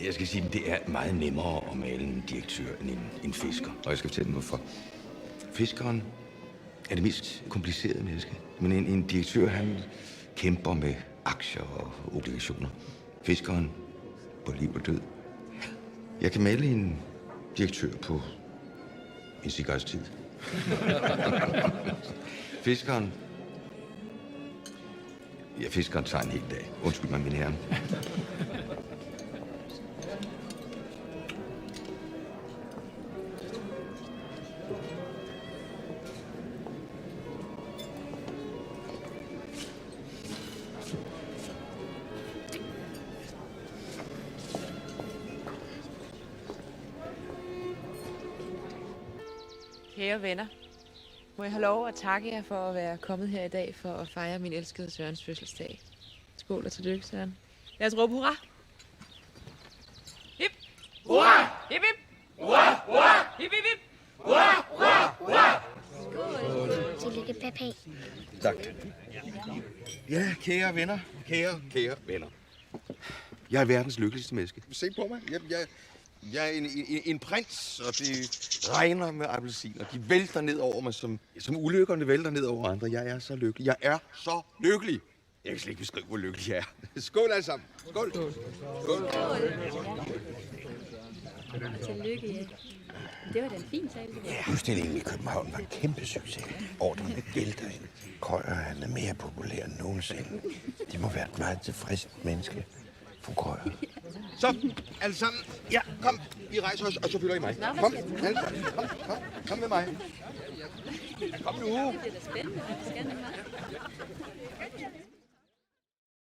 Jeg skal sige, at det er meget nemmere at male en direktør end en fisker. Og jeg skal fortælle hvorfor. Fiskeren er det mest komplicerede menneske. Men en direktør, han kæmper med aktier og obligationer. Fiskeren på liv og død. Jeg kan male en direktør på en cigarets tid. Fiskeren... Ja, fiskeren tager en hel dag. Undskyld mig, mine herrer. Kære venner, må jeg have lov at takke jer for at være kommet her i dag for at fejre min elskede Sørens fødselsdag. Skål og tillykke, Søren. Lad os råbe hurra! Hip! Hurra! Hip, hip! Hurra! Hurra! Hip, hip, hip! Hurra! Hurra! Hurra! Skål. Tillykke, Pepe. Tak. Ja, kære venner. Kære venner. Jeg er verdens lykkeligste menneske. Se på mig. Jeg er en prins, og det regner med appelsiner. De vælter ned over mig, som ulykkerne vælter ned over andre. Jeg er så lykkelig. Jeg er så lykkelig. Jeg kan slet ikke beskrive, hvor lykkelig jeg er. Skål alle sammen. Skål. Skål. Skål. Tillykke, ja. Det var da en fin tale. Ja, udstillingen i København var en kæmpe succes. Ordrene vælter ind. Krøyer han er mere populær end nogensinde. De må være et meget tilfredst menneske. Fru Krøyer. Så, alle sammen. Ja, kom. Vi rejser os, og så følger I mig. Kom, alle sammen. Kom med mig. Kom nu. Det er da spændende.